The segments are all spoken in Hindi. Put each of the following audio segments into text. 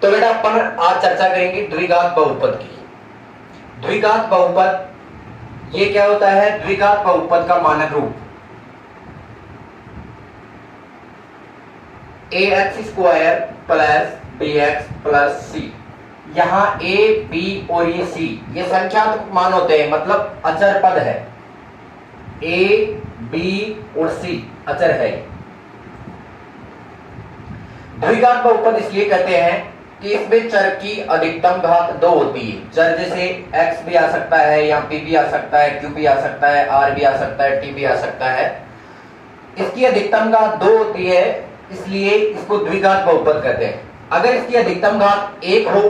तो बेटा अपन आज चर्चा करेंगे द्विघात बहुपद की। द्विघात बहुपद ये क्या होता है? द्विघात बहुपद का मानक रूप ax² plus bx plus c। यहां a, b और ये c ये संख्यात्मक मान होते हैं, मतलब अचर पद है। a, b और c अचर है। द्विघात बहुपद इसलिए कहते हैं कि इसमें चर की अधिकतम घात 2 होती है। चर जैसे x भी आ सकता है, यहाँ p भी आ सकता है, q भी आ सकता है, r भी आ सकता है, t भी आ सकता है। इसकी अधिकतम घात 2 होती है, इसलिए इसको द्विघात बहुपद कहते हैं। अगर इसकी अधिकतम घात 1 हो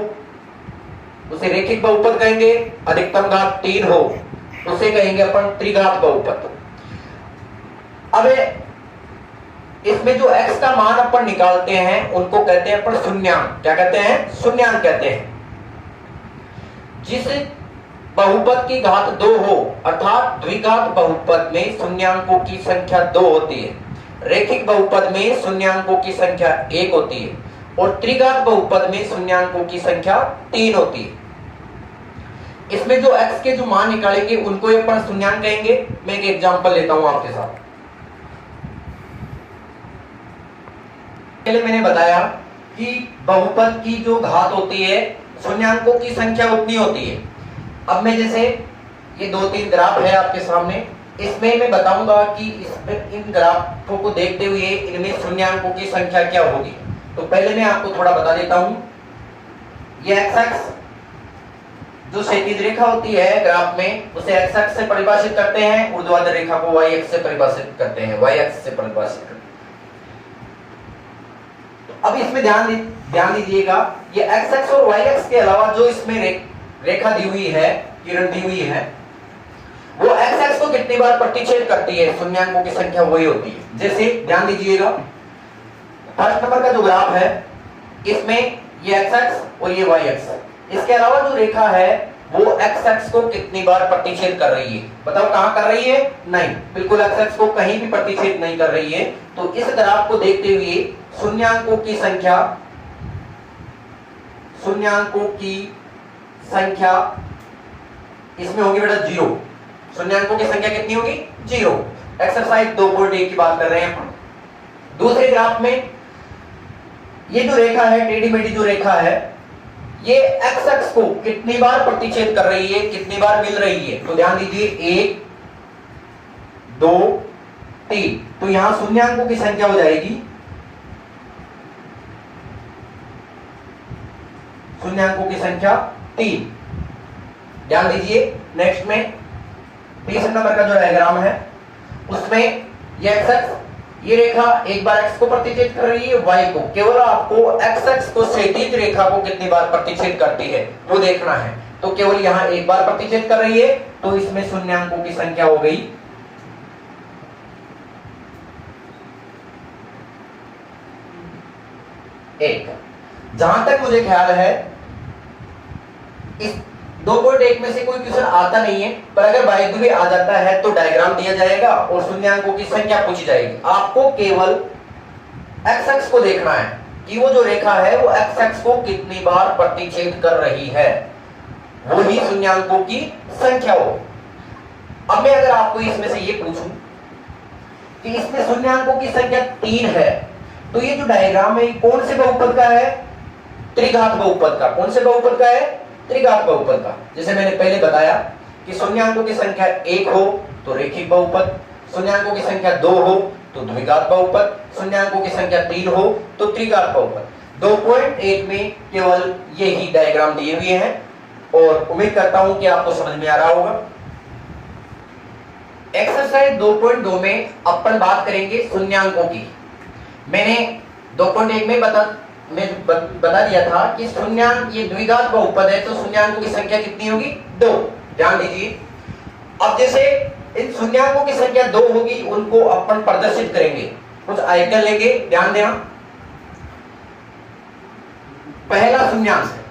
उसे रैखिक बहुपद कहेंगे, अधिकतम घात 3 हो उसे कहेंगे अपन त्रिघात बहुपद। अब इसमें जो x का मान अपन निकालते हैं उनको कहते हैं अपन शून्यांक। क्या कहते हैं? शून्यांक कहते हैं। जिस बहुपद की घात 2 हो, अर्थात द्विघात बहुपद में शून्यांकों की संख्या 2 होती है, रैखिक बहुपद में शून्यांकों की संख्या 1 होती है और त्रिघात बहुपद में शून्यांकों की संख्या 3 होती है। इसमें जो x के जो मान निकालेंगे उनको ही अपन शून्यांक कहेंगे। मैं एक एग्जांपल लेता हूं आपके साथ। पहले मैंने बताया कि बहुपद की जो घात होती है शून्यांकों की संख्या उतनी होती है। अब मैं जैसे ये 2-3 ग्राफ है आपके सामने, इसमें मैं बताऊंगा कि इसमें इन ग्राफों को देखते हुए इनमें शून्यांकों की संख्या क्या होगी। तो पहले मैं आपको थोड़ा बता देता हूं। ये एक्स एक्स जो क्षैतिज रेखा होती है ग्राफ में उसे एक्स एक्स से परिभाषित करते हैं, ऊर्ध्वाधर रेखा को वाई एक्स से परिभाषित करते हैं, वाई एक्स से परिभाषित करते हैं। अब इसमें ध्यान दीजिएगा, ये एक्स एक्स और वाई एक्स के अलावा जो इसमें रेखा दी हुई है, किरण दी हुई है, वो एक्स एक्स को कितनी बार प्रतिच्छेद करती है? शून्यांकों की संख्या वही होती है। जैसे ध्यान दीजिएगा, फर्स्ट नंबर का जो ग्राफ है इसमें ये एक्स एक्स और ये वाई एक्स, इसके अलावा जो रेखा है वो एक्स एक्स को कितनी बार प्रतिच्छेद कर रही है? बताओ कहां कर रही है? नहीं, बिल्कुल एक्स एक्स को कहीं भी प्रतिच्छेद नहीं कर रही है। तो इस ग्राफ को देखते हुए शून्यांकों की संख्या इसमें होगी बेटा 0। शून्यांकों की संख्या कितनी होगी? 0। एक्सरसाइज 2.1 की बात कर रहे हैं। दूसरे ग्राफ में ये जो रेखा है, टेढ़ी मेढ़ी जो रेखा है, ये एक्स एक्स को कितनी बार प्रतिच्छेद कर रही है, कितनी बार मिल रही है? तो ध्यान दीजिए 1, 2, 3। तो यहां शून्यांकों की संख्या हो जाएगी, शून्यांकों की संख्या 3। ध्यान दीजिए नेक्स्ट में तीसरे नंबर का जो डायग्राम है उसमें ये एक्स एक्स, ये रेखा एक बार x को प्रतिच्छेद कर रही है, y को। केवल आपको x x को क्षैतिज रेखा को कितनी बार प्रतिच्छेद करती है वो देखना है। तो केवल यहां एक बार प्रतिच्छेद कर रही है, तो इसमें शून्यांकों की संख्या हो गई 1। जहां तक मुझे ख्याल है इस 2.1 में से कोई क्वेश्चन आता नहीं है, पर अगर बाय द वे आ जाता है तो डायग्राम दिया जाएगा और शून्यांकों की संख्या पूछी जाएगी। आपको केवल एक्स एक्स को देखना है कि वो जो रेखा है वो एक्स एक्स को कितनी बार प्रतिच्छेद कर रही है, वो ही शून्यांकों की संख्या हो। अब मैं अगर आपको इसमें से ये पूछूं कि इसमें शून्यांकों की संख्या 3 है, तो ये जो डायग्राम है कौन से बहुपद का है? त्रिघात बहुपद का। कौन से बहुपद का है? त्रिघात बहुपद का। जैसे मैंने पहले बताया कि शून्यांकों की संख्या 1 हो तो रैखिक बहुपद, शून्यांकों की संख्या 2 हो तो द्विघात बहुपद, शून्यांकों की संख्या 3 हो तो त्रिघात बहुपद। 2.1 में केवल यही डायग्राम दिए हुए हैं और उम्मीद करता हूं कि आपको समझ में आ रहा होगा। एक्सरसाइज 2.2 में अपन बात करेंगे शून्यांकों की। मैंने 2.1 में बता दिया था कि शून्यांक ये द्विघात बहुपद है तो शून्यांकों की संख्या कितनी होगी? 2। ध्यान दीजिए, अब जैसे इन शून्यांकों की संख्या 2 होगी उनको अपन प्रदर्शित करेंगे। कुछ आइकन लेंगे, ध्यान देना। पहला शून्यांक है,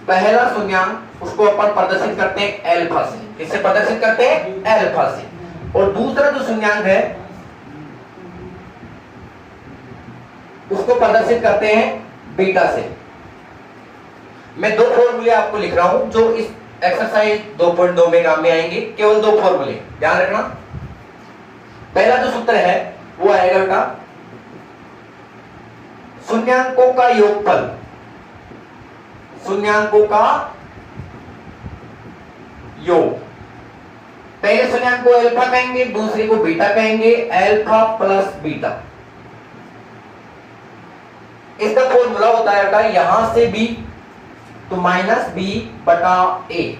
पहला शून्यांक उसको अपन प्रदर्शित करते हैं एल्फा से। किससे प्रदर्शित करते हैं? एल्फा से। और दूसरा जो शून्यांक है उसको प्रदर्शित करते हैं बीटा से। मैं दो फॉर्मूले आपको लिख रहा हूं जो इस एक्सरसाइज 2.2 में काम में आएंगे, केवल दो फॉर्मूले ध्यान रखना। पहला जो सूत्र है वो आएगा बेटा शून्यांकों का योगफल, शून्यांकों का योग। पहले शून्यांक को अल्फा कहेंगे, दूसरे को बीटा कहेंगे, अल्फा प्लस बीटा। इसका फॉर्मूला होता है बेटा यहां से बी तो माइनस बी बटा ए।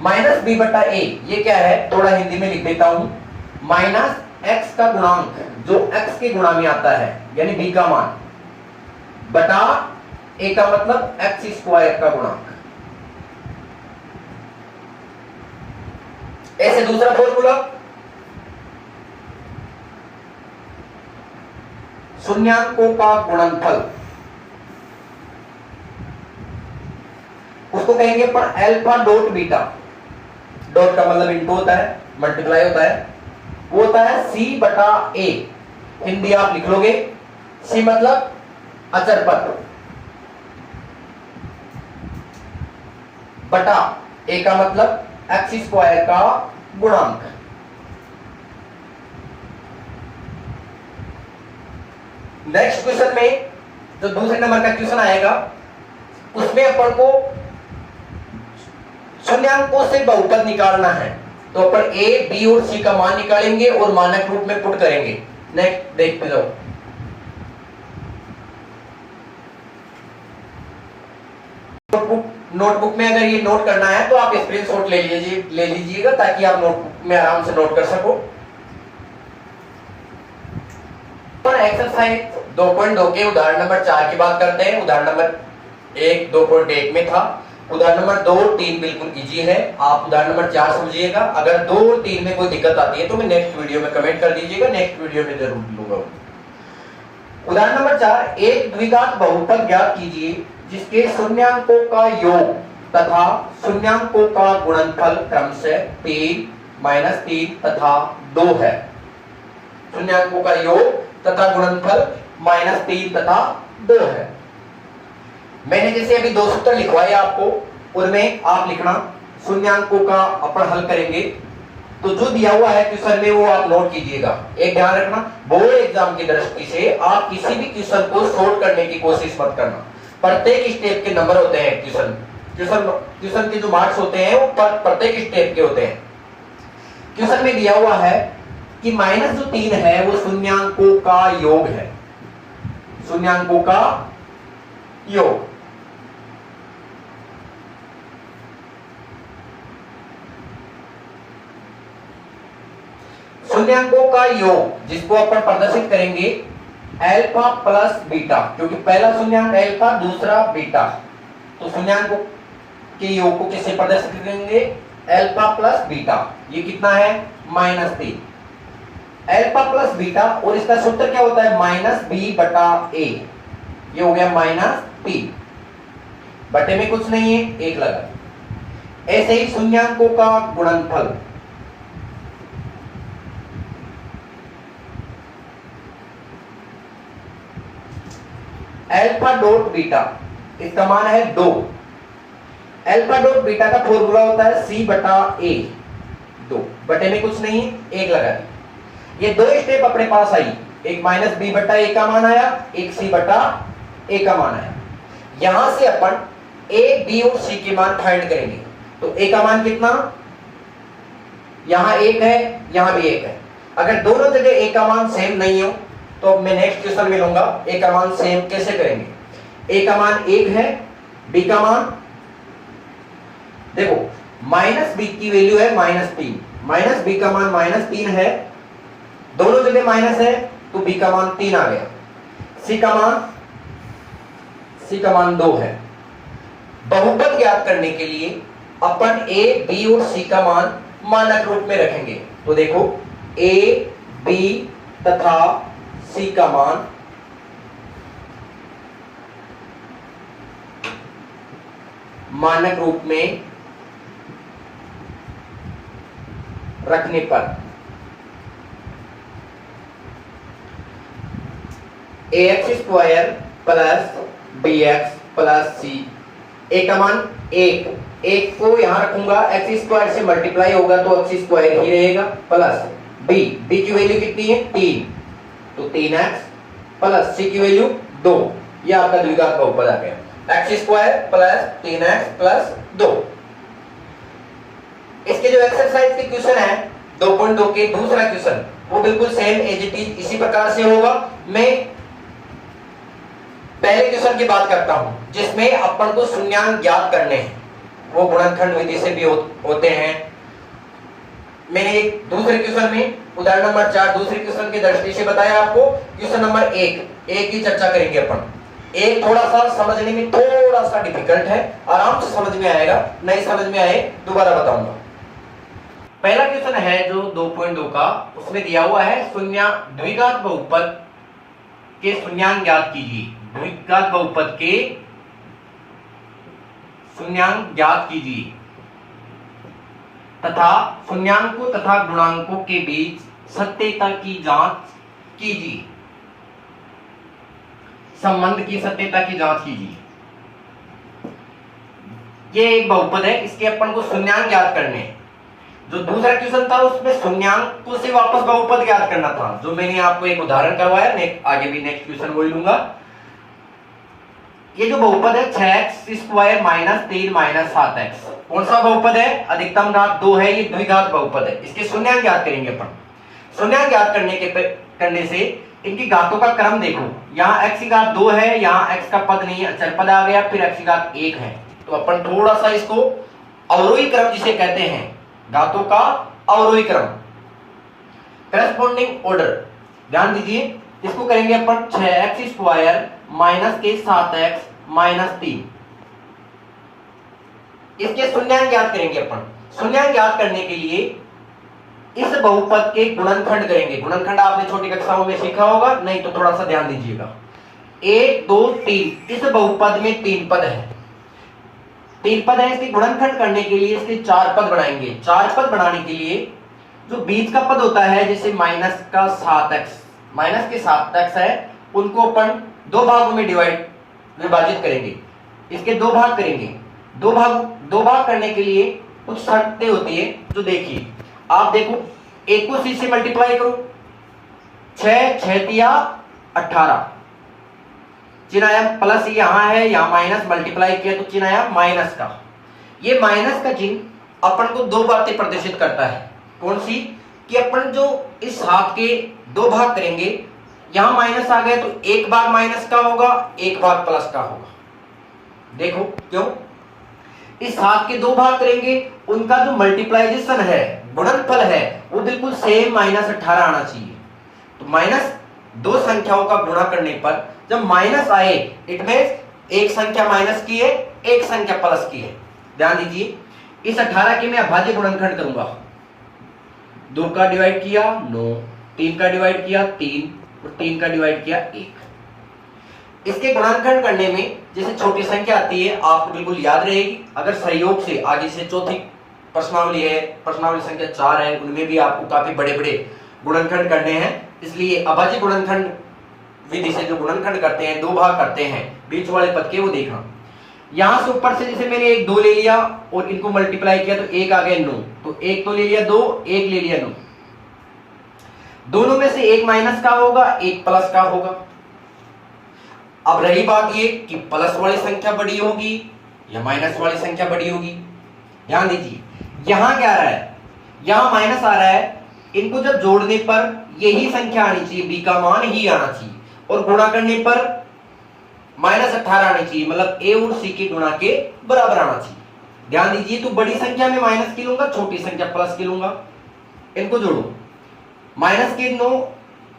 माइनस बी बटा ए ये क्या है, थोड़ा हिंदी में लिख देता हूं। माइनस एक्स का गुणांक जो एक्स के गुणा में आता है यानी बी का मान, बटा ए का मतलब एक्स स्क्वायर का गुणांक। ऐसे दूसरा फॉर्मूला शून्यांकों का गुणनफल, उसको कहेंगे पर अल्फा डॉट बीटा। डॉट का मतलब इनटू होता है, मल्टीप्लाई होता है, वो होता है सी बटा ए। हिंदी आप लिख लोगे, सी मतलब अचर पद, बटा ए का मतलब एक्स स्क्वायर का गुणांक। नेक्स्ट क्वेश्चन में जो दूसरे नंबर का क्वेश्चन आएगा उसमें अपन को शून्यांकों से बहुपद निकालना है, तो अपन ए बी और सी का मान निकालेंगे और मानक रूप में पुट करेंगे। नेक्स्ट देखते जाओ। नोटबुक में अगर ये नोट करना है तो आप स्क्रीनशॉट ले लीजिएगा ताकि आप नोटबुक में आराम से नोट कर सको। एक्सरसाइज 2.2 के उदाहरण नंबर 4 की बात करते हैं। उदाहरण नंबर 1 2.1 में था, उदाहरण नंबर 2 3 बिल्कुल इजी है, आप उदाहरण नंबर 4 समझिएगा। अगर 2 और 3 में कोई दिक्कत आती है तो मैं नेक्स्ट वीडियो में कमेंट कर दीजिएगा, नेक्स्ट वीडियो में जरूर लूंगा। उदाहरण नंबर 4, एक द्विघात बहुपद ज्ञात कीजिए जिसके शून्यांकों का योग तथा शून्यांकों का गुणनफल क्रमशः 3, -3 तथा 2 है। शून्यांकों का योग तथा गुणनफल -3 तथा 2 है। मैंने जैसे अभी दो सूत्र लिखवाए आपको, उनमें आप लिखना शून्यांकों का अपन हल करेंगे तो जो दिया हुआ है क्वेश्चन में वो आप नोट कीजिएगा। एक ध्यान रखना, बोर्ड एग्जाम की दृष्टि से आप किसी भी क्वेश्चन को शॉर्ट करने की कोशिश मत करना। प्रत्येक स्टेप के नंबर होते हैं, क्वेश्चन के जो मार्क्स होते हैं वो प्रत्येक स्टेप के होते हैं। क्वेश्चन में दिया हुआ है कि माइनस जो 3 है वो शून्यांकों का योग है, शून्यांकों का योग। शून्यांकों का योग जिसको अपन प्रदर्शित करेंगे अल्फा प्लस बीटा, क्योंकि पहला शून्यांक अल्फा दूसरा बीटा, तो शून्यांकों के योग को किससे प्रदर्शित करेंगे, अल्फा प्लस बीटा। ये कितना है -3, अल्फा प्लस बीटा, और इसका सूत्र क्या होता है -b बटा a। ये हो गया -3, बटे में कुछ नहीं है, 1 लगा। ऐसे ही शून्यांकों का गुणनफल, अल्फा डॉट बीटा, इसका मान है 2। अल्फा डॉट बीटा का फॉर्मूला होता है c बटा a, 2 बटे में कुछ नहीं है, 1 लगा। ये दो स्टेप अपने पास आई, एक -b बटा a का मान आया, एक c बटा a का मान आया। यहां से अपन a b और c के मान फाइंड करेंगे। तो a का मान कितना, यहां 1 है, यहां भी 1 है। अगर दोनों जगह a का मान सेम नहीं हो तो मैं नेक्स्ट क्वेश्चन में लूंगा a का मान सेम कैसे करेंगे। a का मान 1 है, b का मान देखो -b की वैल्यू है -3, -b का मान -3 है, दोनों जगह माइनस है तो b का मान 3 आ गया। c का मान 2 है। बहुपद ज्ञात करने के लिए अपन a b और c का मान मानक रूप में रखेंगे। तो देखो a b तथा c का मान मानक रूप में रखने पर ax square plus bx plus c। a का मान 1 को यहाँ रखूंगा, x स्क्वायर से मल्टीप्लाई होगा तो x स्क्वायर ही रहेगा, प्लस b की वैल्यू कितनी है 3, तो 3x प्लस c की वैल्यू 2। ये आपका द्विघात बहुपद आ गया, x square plus 3x plus 2। इसके जो एक्सरसाइज के क्वेश्चन है 2.2 के दूसरा क्वेश्चन वो बिल्कुल सेम एज इट इज इसी प्रकार से होगा। मैं पहले क्वेश्चन की बात करता हूं जिसमें अपन को शून्यांक ज्ञात करने हैं, वो गुणनखंड विधि से भी होते हैं। मैंने एक दूसरे क्वेश्चन में उदाहरण नंबर 4 दूसरे क्वेश्चन की दृष्टि से बताया आपको। क्वेश्चन नंबर 1 की चर्चा करेंगे अपन। एक थोड़ा सा समझने में थोड़ा सा डिफिकल्ट है, आराम से समझ में आएगा, नहीं समझ में आए दोबारा बताऊंगा। पहला क्वेश्चन है जो 2.2 का, उसमें दिया हुआ है द्विघात बहुपद के शून्यांक ज्ञात कीजिए। द्विघात बहुपद के शून्यांक ज्ञात कीजिए तथा शून्यांकों तथा गुणांकों के बीच सत्यता की जांच कीजिए। संबंध की सत्यता की जांच कीजिए। ये एक बहुपद है, इसके अपन को शून्यांक ज्ञात करने हैं। जो दूसरा क्वेश्चन था उसमें शून्यांकों से वापस बहुपद ज्ञात करना था, जो मैंने आपको एक उदाहरण करवाया। आगे भी नेक्स्ट क्वेश्चन वही लूंगा। ये जो बहुपद है 6x square minus 3 minus 7x, कौन सा बहुपद है? अधिकतम घात 2 है, ये द्विघात बहुपद है। इसके शून्यांक ज्ञात करेंगे अपन। शून्यांक ज्ञात करने से इनकी घातों का क्रम देखो, यहाँ x की घात 2 है, यहाँ x का पद नहीं है, अचर पद आ गया, फिर x की घात 1 है। तो अपन थोड़ा सा इसको अवरोही क्रम जिसे कहते हैं, घातों का अवरोही क्रम, करस्पॉन्डिंग ऑर्डर, ध्यान दीजिए। इसको करेंगे अपन 6x स्क्वायर माइनस के 7x माइनस 3। इसके शून्यांक ज्ञात करेंगे अपन। शून्यांक ज्ञात करने के लिए इस बहुपद के गुणनखंड करेंगे। गुणनखंड आपने छोटी कक्षाओं में सीखा होगा, नहीं तो थोड़ा सा ध्यान दीजिएगा। 1 2 3, इस बहुपद में 3 पद है। 3 पद है, इसके गुणनखंड करने के लिए इसके 4 पद बनाएंगे। 4 पद बनाने के लिए जो बीच का पद होता है, जैसे माइनस का 7x, माइनस के 7x है, उनको अपन 2 भागों में विभाजित करेंगे। इसके 2 भाग करेंगे। 2 भाग करने के लिए कुछ शर्तें होती है, जो देखिए आप देखो, 1 को c से मल्टीप्लाई करो, 6 तिया 18, चिन्ह आया प्लस, यहां है यहाँ माइनस, मल्टीप्लाई किया तो चिन्ह आया माइनस का। ये माइनस का चिन्ह अपन को 2 बातें प्रदर्शित करता है। कौन सी? कि अपन जो इस हाथ के 2 भाग करेंगे, यहां माइनस आ गया तो एक भाग माइनस का होगा, एक भाग प्लस का होगा। देखो क्यों? इस हाथ के 2 भाग करेंगे, उनका जो मल्टीप्लाइजेशन है, गुणनफल है, वो बिल्कुल सेम माइनस 18 आना चाहिए। तो माइनस 2 संख्याओं का गुणा करने पर जब माइनस आए, इट मींस एक संख्या माइनस की है, एक संख्या प्लस की है। ध्यान दीजिए, इस 18 के मैं अभाज्य गुणनखंड करूंगा। 2 का डिवाइड किया 9, 3 का डिवाइड किया 3 और 3 का डिवाइड किया 1। इसके गुणनखंड करने में जैसे छोटी संख्या आती है, आपको बिल्कुल याद रहेगी। अगर सहयोग से आगे से चौथी प्रश्नावली है, प्रश्नावली संख्या 4 है, उनमें भी आपको काफी बड़े बड़े गुणनखंड करने हैं। इसलिए अभाज्य गुणनखंड विधि से जो गुणनखंड करते हैं, 2 भाग करते हैं बीच वाले पद के, वो देखना। यहां से ऊपर से जैसे मैंने 1 2 ले लिया और इनको मल्टीप्लाई किया तो 1 आ गया 9, तो 1 तो ले लिया 2, 1 ले लिया 9। दोनों में से एक माइनस का होगा, एक प्लस का होगा। अब रही बात ये कि प्लस वाली संख्या बड़ी होगी या माइनस वाली संख्या बड़ी होगी। ध्यान दीजिए, यहां क्या आ रहा है? यहां माइनस आ रहा है, इनको जब जोड़ने पर यही संख्या आनी चाहिए, b का मान ही आना चाहिए, और गुणा करने पर माइनस 18 आनी चाहिए, मतलब a और c के गुणा के बराबर आना चाहिए। ध्यान दीजिए, तो बड़ी संख्या में माइनस की लूंगा, छोटी संख्या प्लस की लूंगा। इनको जोड़ो, माइनस के 9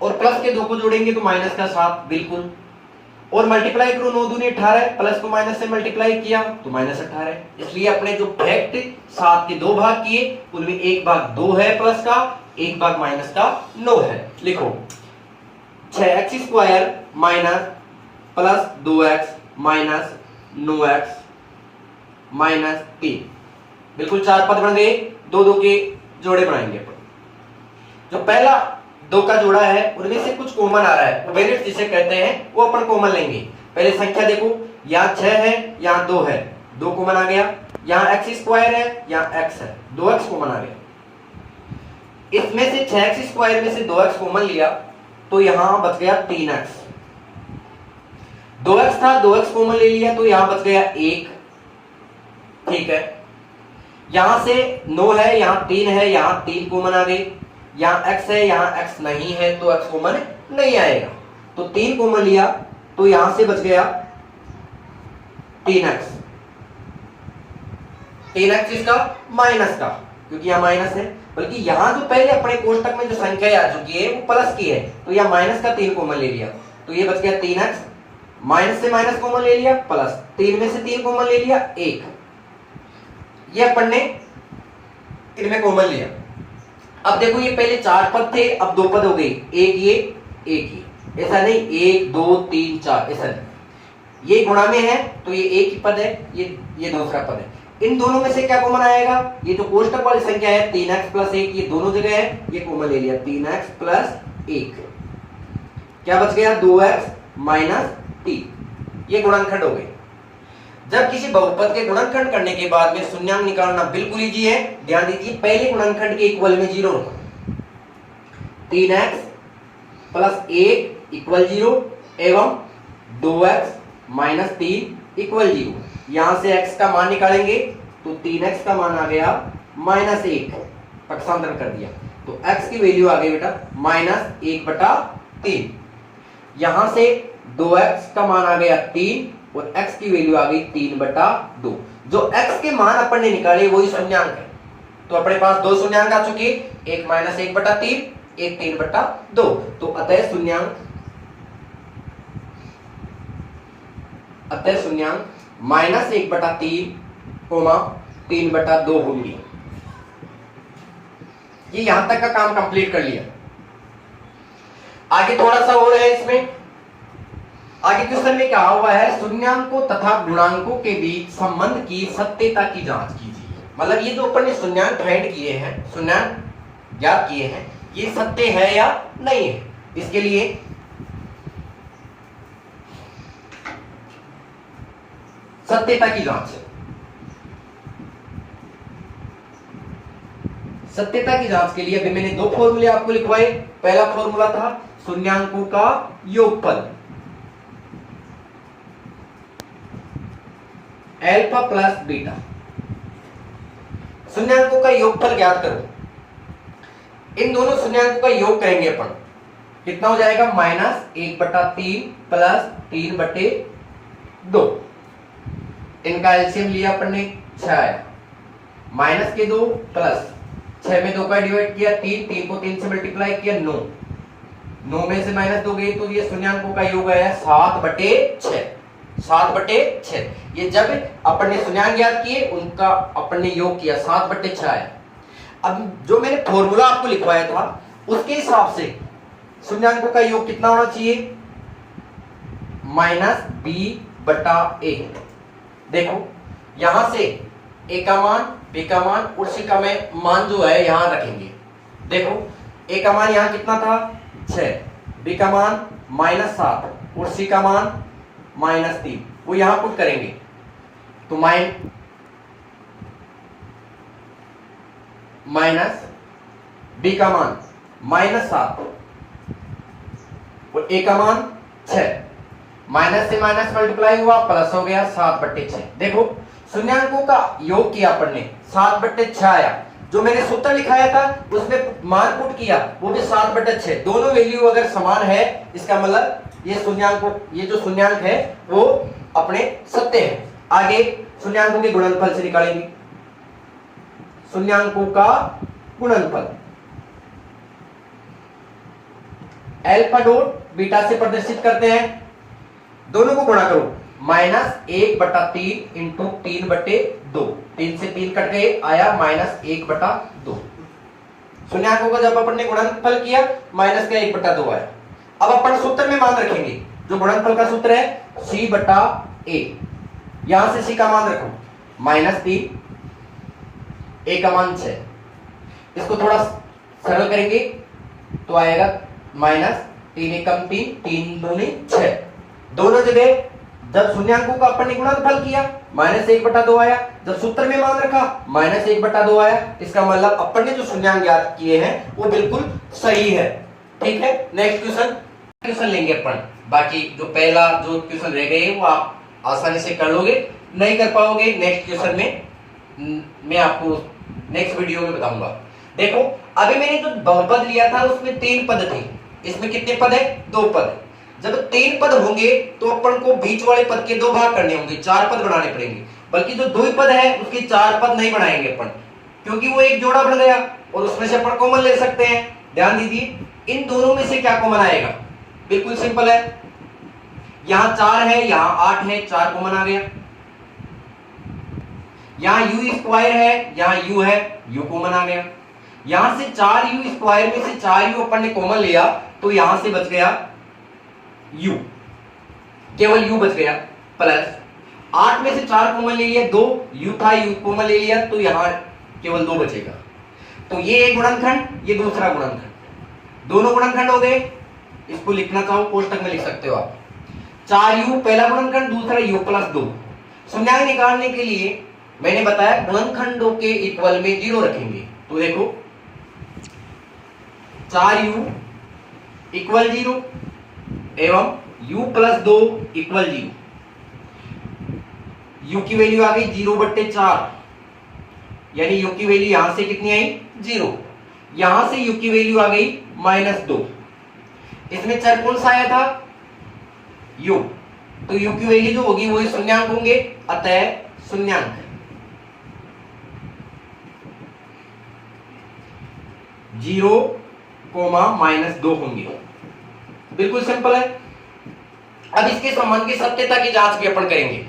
और प्लस के 2 को जोड़ेंगे तो माइनस का 7, बिल्कुल। और मल्टीप्लाई करो, 9 दूनी 18, प्लस को माइनस से मल्टीप्लाई किया तो माइनस 18। इसलिए अपने जो फैक्ट 7 के 2 भाग किए, उनमें एक भाग 2 है प्लस का, एक भाग माइनस का 9 है। लिखो 6x square minus plus 2x minus 9x minus 3, बिल्कुल 4 पद बन गए। 2 2 के जोड़े बनाएंगे अपन। जो पहला दो का जोड़ा है, उनमें से कुछ कॉमन आ रहा है, कोवेरिएंट जिसे कहते हैं, वो अपन कॉमन लेंगे। पहले संख्या देखो, यहाँ 6 है, यहाँ 2 है, 2 कॉमन आ गया। यहाँ x स्क्वायर है, यहाँ x है, 2x कॉमन आ गया। इसमें से 6x स्क्वायर में से 2x कॉमन लिया तो यहां बच गया 3x। 2x था, 2x कॉमन ले लिया तो यहां बच गया 1। ठीक है, यहां से 9 है, यहां 3 है, यहां 3 कॉमन आ गई। यहां x है, यहां x नहीं है तो x कॉमन नहीं आएगा, तो 3 कॉमन लिया तो यहां से बच गया 3x। 3x इसका माइनस का, क्योंकि यहां माइनस है, बल्कि यहां जो पहले अपने कोष्टक में जो संख्या आ चुकी है वो प्लस की है, तो यहां माइनस का 3 कॉमन ले लिया तो ये बच गया 3x। माइनस से माइनस कॉमन ले लिया, प्लस 3 में से 3 कॉमन ले लिया 1। ये अपन ने इनमें कॉमन लिया। अब देखो ये पहले 4 पद थे, अब 2 पद हो गए, एक ये, ऐसा नहीं 1 2 3 4, ऐसा नहीं। ये गुणा में है तो ये एक ही पद है, ये दूसरा पद है। इन दोनों में से क्या कॉमन आएगा? ये जो कोष्टक वाली संख्या है 3x प्लस 1, ये दोनों जगह है, ये कॉमन ले लिया 3x प्लस 1। क्या बच गया? 2x minus 3। ये गुणनखंड हो गए। जब किसी बहुपद के गुणनखंड करने के बाद में शून्यांक निकालना बिल्कुल इजी है। ध्यान दीजिए, पहले गुणनखंड के इक्वल में 0 होगा। 3x प्लस 1 इक्वल 0 एवं 2x माइनस 3 इक्वल 0। यहां से x का मान निकालेंगे तो 3x का मान आ गया माइनस 1, पक्षांतरण कर दिया तो x की वैल्यू आ गई बेटा माइनस 1/3। यहां से 2x का मान आ गया 3 और x की वैल्यू आ गई 3/2। जो x के मान अपन ने निकाले वही शून्यांक है, तो अपने पास दो शून्यांक आ चुके, एक माइनस 1/3, एक 3/2। तो अतः शून्यांक माइनस 1/3 3/2 होंगी। ये यहां तक का काम कंप्लीट कर लिया। आगे थोड़ा सा और है इसमें। आगे क्वेश्चन में क्या हुआ है? शून्यांकों तथा गुणांकों के बीच संबंध की सत्यता की जांच कीजिए। मतलब ये जो अपन ने शून्यांक फाइंड किए हैं, शून्यांक ज्ञात किए हैं, ये सत्य है या नहीं है, इसके लिए सत्यता की जांच। सत्यता की जांच के लिए अभी मैंने दो फॉर्मूले आपको लिखवाए। पहला फॉर्मूला था शून्यांकों का योगफल, अल्फा प्लस बीटा। शून्यांकों का योगफल ज्ञात करो। इन दोनों शून्यांकों का योग करेंगे अपन, कितना हो जाएगा? Minus 1/3 plus 3/2। इनका एलसीएम लिया अपन ने 6 आया, माइनस के 2 प्लस 6 में 2 का डिवाइड किया 3 को 3 से मल्टीप्लाई किया 9 में से माइनस 2 गई तो ये शून्यांकों का योग आया 7/6। 7/6। ये जब अपन ने शून्यांक ज्ञात किए उनका अपन ने योग किया 7/6 आया। अब जो मैंने फॉर्मूला आपको लिखवाया था उसके हिसाब से शून्यांकों का योग कितना होना चाहिए? Minus b/a। देखो यहां से a का मान, b का मान और c का मान जो है यहां रखेंगे। देखो a का मान यहां कितना था? 6, b का मान -7 और c का मान -3, वो यहां पुट करेंगे तो माइनस b का मान -7 और a का मान 6, माइनस से माइनस मल्टीप्लाई हुआ प्लस हो गया 7/6। देखो शून्यांकों का योग किया अपन ने 7/6 आया। जो मैंने सूत्र लिखाया था उसमें मान पुट किया वो भी 7/6। दोनों वैल्यू अगर समान है इसका मतलब ये जो शून्यांक है वो अपने सत्य है। आगे शून्यांकों के गुणनफल से निकालेंगे। शून्यांकों का गुणनफल अल्फा डॉट बीटा से प्रदर्शित करते हैं। दोनों को गुणा करो, माइनस 1/3 इंटू 3/2। 3 से 3 कट गए, आया -1/2। शून्यांकों का जब अपन ने गुणनफल किया माइनस का 1/2 आया। अब अपन सूत्र में मान रखेंगे, जो गुणनफल का सूत्र है c/a। यहां से c का मान रखो -3, a का मान 6। इसको थोड़ा सरल करेंगे तो आएगा माइनस 3 एकम 3, 3 दूनी 6। दोनों जगह जब शून्यांकों का अपन ने गुणनफल किया -1/2 आया, जब सूत्र में मान रखा -1/2 आया, इसका मतलब अपन ने जो शून्यांक ज्ञात किए हैं वो बिल्कुल सही है। ठीक है, नेक्स्ट क्वेश्चन लेंगे अपन। बाकी जो पहला जो क्वेश्चन रह गए वो आप आसानी से कर लोगे, नहीं कर पाओगे नेक्स्ट क्वेश्चन में मैं आपको नेक्स्ट वीडियो में बताऊंगा। देखो अभी मैंने जो बहुपद लिया था उसमें 3 पद थे, इसमें कितने पद है? 2 पद। जब 3 पद होंगे तो अपन को बीच वाले पद के 2 भाग करने होंगे, 4 पद बनाने पड़ेंगे। बल्कि जो 2 पद है उसके 4 पद नहीं बनाएंगे अपन, क्योंकि वो एक जोड़ा बन गया और उसमें से अपन कॉमन ले सकते हैं। ध्यान दीजिए, इन दोनों में से क्या कॉमन आएगा? बिल्कुल सिंपल है, यहां 4 है, यहां 8 है, 4 कॉमन आ गया। यहां u स्क्वायर है, यहां u है, u कॉमन आ गया। यहां से 4u स्क्वायर में से 4u अपन ने कॉमन लिया तो यहां से बच गया u, केवल u बच गया। प्लस 8 में से 4 कॉमन ले लिया, 2 u था, u कॉमन ले लिया तो यहां केवल 2 बचेगा। तो ये एक गुणनखंड, ये दूसरा गुणनखंड, दोनों गुणनखंड हो गए। इसको लिखना चाहो कोष्टक में लिख सकते हो आप। 4u पहला गुणनखंड, दूसरा u प्लस 2। शून्यांक निकालने के लिए मैंने बताया गुणनखंडों के इक्वल में 0 रखेंगे। तो देखो 4u इक्वल 0 एवं u प्लस 2 इक्वल 0। u की वैल्यू आ गई 0/4, यानी u की वैल्यू यहां से कितनी आई? 0। यहां से u की वैल्यू आ गई -2। इसमें चर कौन सा आया था? u। तो u की वैल्यू जो होगी वही शून्यांक होंगे, अतः शून्यांक 0, -2 होंगे। बिल्कुल सिंपल है। अब इसके संबंध की सत्यता की जांच भी अपन करेंगे।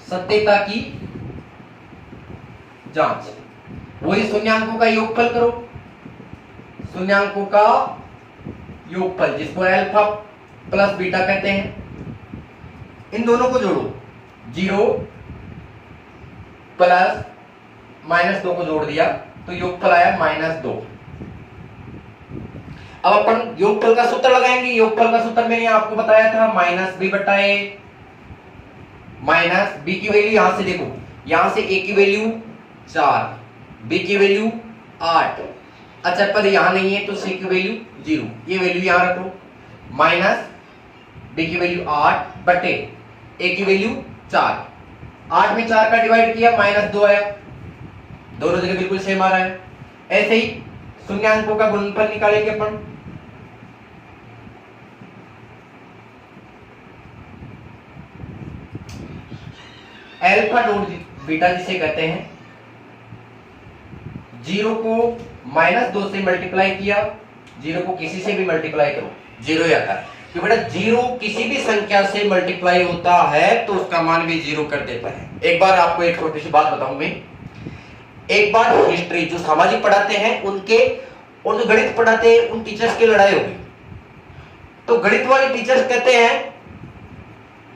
सत्यता की जांच, वही शून्यांकों का योगफल करो, शून्यांकों का योगफल जिसको अल्फा प्लस बीटा कहते हैं, इन दोनों को जोड़ो। 0 प्लस -2 को जोड़ दिया तो योगफल आया -2। अब अपन योगफल का सूत्र लगाएंगे। योगफल का सूत्र मैंने आपको बताया था -b/a, माइनस b की वैल्यू यहां से देखो, यहां से a की वैल्यू 4, b की वैल्यू 8, अच्छा पद यहां नहीं है तो c की वैल्यू 0, ये वैल्यू यहां रखो। माइनस b की वैल्यू 8 बटे a की वैल्यू 4, 8 में 4 का डिवाइड किया -2 आया, दोनों जगह बिल्कुल सेम आ रहा है। ऐसे ही शून्यांकों का गुणनफल निकालेंगे अपन। अल्फा डॉट बीटा जिसे कहते हैं, 0 को -2 से मल्टीप्लाई किया, 0 को किसी से भी मल्टीप्लाई करो 0 ही आता है, क्योंकि बेटा 0 किसी भी संख्या से मल्टीप्लाई होता है तो उसका मान भी 0 कर देता है। एक बार आपको एक छोटी सी बात बताऊं मैं, एक बार हिस्ट्री जो सामाजिक पढ़ाते हैं उनके और जो गणित पढ़ाते हैं उन टीचर्स की लड़ाई होगी। तो गणित वाले टीचर्स कहते हैं,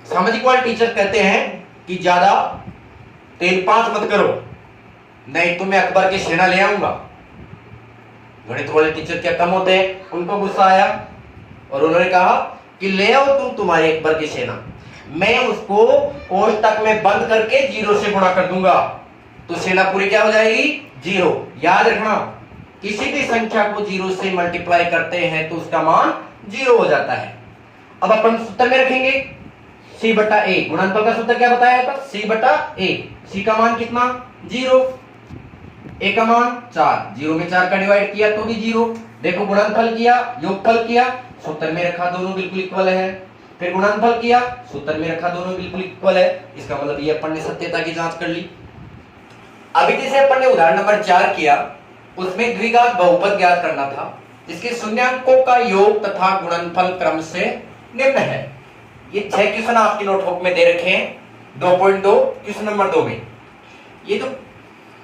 सामाजिक वाले टीचर्स कहते हैं कि ज्यादा 3-5 मत करो, नहीं तो मैं अकबर की सेना ले आऊंगा। गणित वाले टीचर क्या कम होते हैं, उनको गुस्सा आया और उन्होंने कहा कि ले आओ तुम तुम्हारे अकबर की सेना, मैं उसको कोष्टक में बंद करके 0 से गुणा कर दूंगा, तो सेना पूरी क्या हो जाएगी? 0। याद रखना, किसी भी संख्या को 0 से मल्टीप्लाई करते हैं तो उसका मान 0 हो जाता है। अब अपन सूत्र में रखेंगे c/a, गुणनफल का सूत्र क्या बताया था? c/a। c का मान कितना? 0, a का मान 4, 0 में 4 का डिवाइड किया तो भी 0। देखो गुणनफल किया, योगफल किया, सूत्र में रखा, दोनों बिल्कुल इक्वल है। फिर गुणनफल किया, सूत्र में रखा, दोनों बिल्कुल इक्वल है। इसका मतलब ये अपन ने सत्यता की जांच कर ली। अभी जैसे अपन ने उदाहरण नंबर 4 किया, उसमें द्विघात बहुपद ज्ञात करना था जिसके शून्यांकों का योग तथा गुणनफल क्रम से निम्न है। ये 6 क्वेश्चन आपकी नोटबुक में दे रखे हैं 2.2 क्वेश्चन नंबर 2 में। ये जो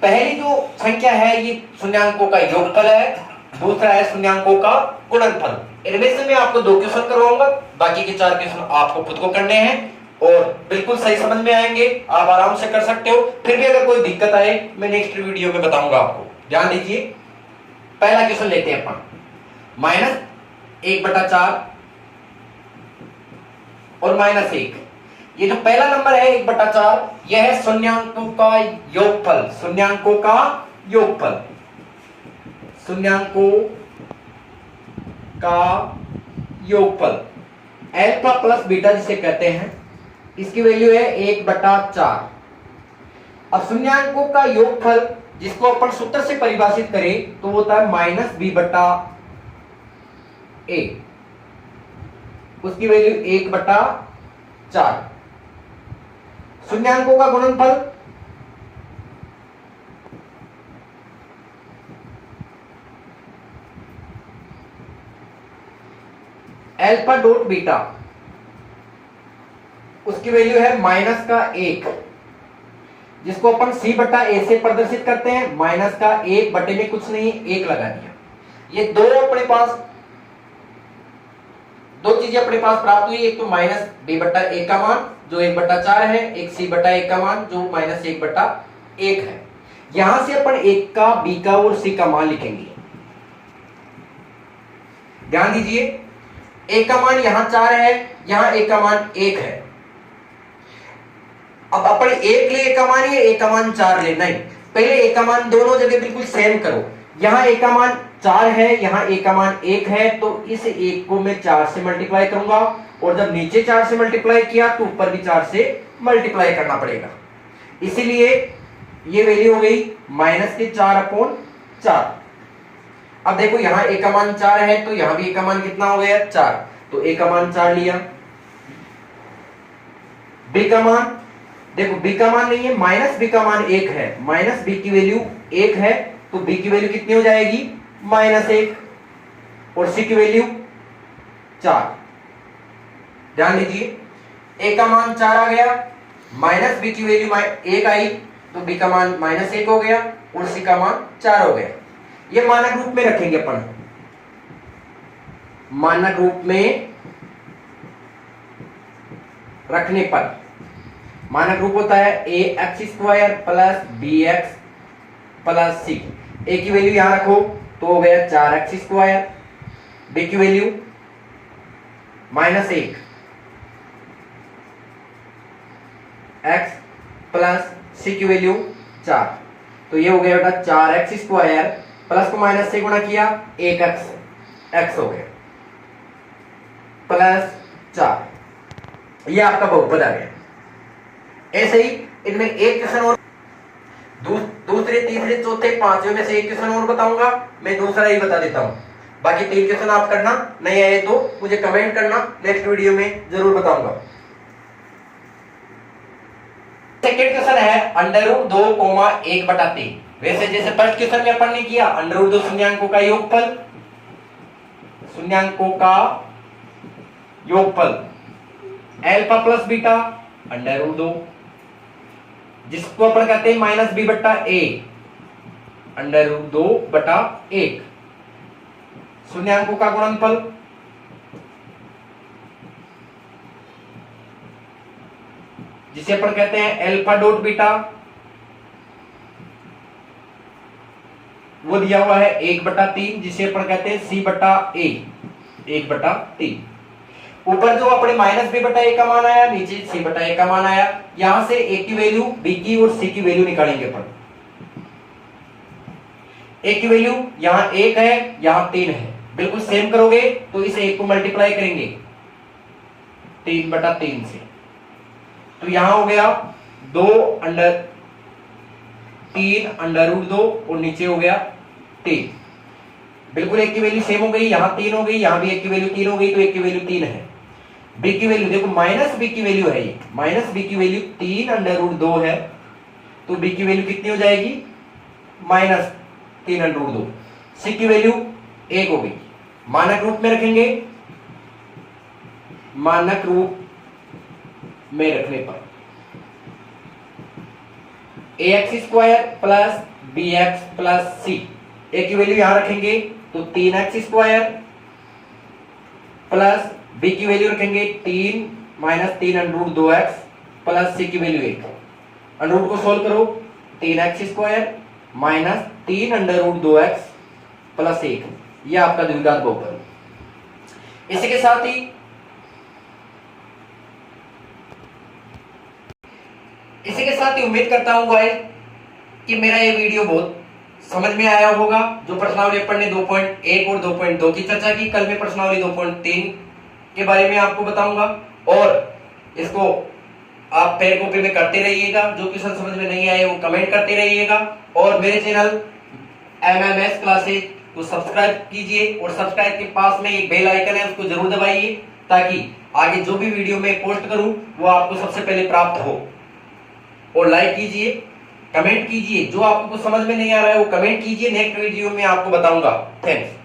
पहली जो संख्या है ये शून्यांकों का योगफल है, दूसरा है शून्यांकों का गुणनफल। इनमें से मैं आपको 2 क्वेश्चन करवाऊंगा, बाकी के 4 क्वेश्चन आपको खुद को करने हैं और बिल्कुल सही समझ में आएंगे, आप आराम से कर सकते हो। फिर भी अगर कोई दिक्कत आए मैं नेक्स्ट वीडियो में बताऊंगा आपको। ध्यान दीजिए, पहला क्वेश्चन लेते हैं अपन, -1/4 और -1। ये जो पहला नंबर है 1/4, यह है शून्यांकों का योगफल, शून्यांकों का योगफल, शून्यांकों का योगफल अल्फा प्लस बीटा जिसे कहते हैं, इसकी वैल्यू है 1/4। अब शून्यांकों का योगफल जिसको अपन सूत्र से परिभाषित करें तो होता है -b/a, उसकी वैल्यू 1/4। शून्यांकों का गुणनफल अल्फा डॉट बीटा, उसकी वैल्यू है -1, जिसको अपन c/a से प्रदर्शित करते हैं। -1 बटे में कुछ नहीं, 1 लगा दिया। ये दो अपने पास, दो चीजें अपने पास प्राप्त हुई, एक तो -b/a का मान जो 1/4 है, एक c/a का मान जो -1/1 है। यहां से अपन 1 का, b का और c का मान लिखेंगे। ध्यान दीजिए, a का मान यहां 4 है, यहां a का मान 1 है। अब अपन 1 ले, a का मान ये, a का मान 4 ले, नहीं, पहले a का मान दोनों जगह बिल्कुल सेम करो। यहां a का मान 4 है, यहां a का मान 1 है, तो इस 1 को मैं 4 से मल्टीप्लाई करूंगा, और जब नीचे 4 से मल्टीप्लाई किया तो ऊपर भी 4 से मल्टीप्लाई करना पड़ेगा। इसीलिए ये वैल्यू हो गई -4/4। अब देखो यहां a का मान 4 है, तो यहां भी a का मान कितना हो गया, 4, तो a का मान 4 लिया। b का मान, देखो b का मान नहीं है, -b का मान 1 है, -b की वैल्यू 1 है, तो b की वैल्यू कितनी हो जाएगी, -1, और c की वैल्यू 4। ध्यान दीजिए, a का मान 4 आ गया, -b की वैल्यू 1 आई, तो b का मान -1 हो गया, और c का मान 4 हो गया। ये मानक रूप में रखेंगे अपन, मानक रूप में रखने पर मानक रूप होता है ax² plus bx plus c। a की वैल्यू यहां रखो तो हो गया 4x², b की वैल्यू -1 x प्लस c की वैल्यू 4, तो ये हो गया बेटा 4x² प्लस को माइनस से गुणा किया 1x, x हो गया प्लस 4, ये आपका बहुपद आ गया। ऐसे ही इनमें एक क्वेश्चन और, दूसरे, तीसरे, चौथे, पांचवें में से एक क्वेश्चन और बताऊंगा, मैं दूसरा ही बता देता हूं। बाकी 3 क्वेश्चन आप करना, नहीं आए तो मुझे कमेंट करना, नेक्स्ट वीडियो में जरूर बताऊंगा। सेकंड क्वेश्चन है √2,1/3। वैसे जैसे फर्स्ट क्वेश्चन में अपन ने किया, √2 शून्यांकों का योगफल, शून्यांकों का योगफल अल्फा प्लस बीटा √2, जिसको अपन कहते हैं -b/a √2/1। शून्यांकों का गुणनफल जिसे अपन कहते हैं अल्फा डॉट बीटा, वो दिया हुआ है 1/3, जिसे अपन कहते हैं c/a 1/3। ऊपर जो अपने -b/a का मान आया, नीचे c/a का मान आया। यहां से a की वैल्यू, b की और c की वैल्यू निकालेंगे अपन। a की वैल्यू यहां 1 है, यहां 3 है, बिल्कुल सेम करोगे तो इस 1 को मल्टीप्लाई करेंगे 3/3 से, तो यहां हो गया 2√3 और नीचे हो गया 3। बिल्कुल 1 की वैल्यू सेम हो गई, यहां 3 हो गई, यहां भी 1 की वैल्यू 3 हो गई, तो 1 की वैल्यू 3 है। b की वैल्यू देखो, -b की वैल्यू है, ये -b की वैल्यू 3√2 है, तो b की वैल्यू कितनी हो जाएगी, -3√2। c की वैल्यू 1 हो गई। मानक रूप में रखेंगे, मानक रूप में रखने पर ax² plus bx plus c, a की वैल्यू यहां रखेंगे तो 3x² प्लस b की वैल्यू रखेंगे 3 -3√2x प्लस c की वैल्यू 1। √ को सोल्व करो, 3x² -3√2x प्लस 1, यह आपका द्विघात बहुपद। इसी के साथ ही उम्मीद करता हूं गाइस कि मेरा ये वीडियो बहुत समझ में आया होगा। जो प्रश्नावली अपन ने 2.1 और 2.2 की चर्चा की, कल मैं प्रश्नावली 2.3 के बारे में आपको बताऊंगा और इसको आप पेन कॉपी में करते रहिएगा। जो क्वेश्चन समझ में नहीं आए वो कमेंट करते रहिएगा और मेरे चैनल MMS क्लासेज को सब्सक्राइब कीजिए और सब्सक्राइब के पास में एक बेल आइकन है, उसको जरूर दबाइए ताकि आगे जो भी वीडियो मैं पोस्ट करूं वो आपको सबसे पहले प्राप्त हो। और लाइक कीजिए, कमेंट कीजिए, जो आपको समझ में नहीं आ रहा है वो कमेंट कीजिए, नेक्स्ट वीडियो में आपको बताऊंगा। थैंक्स।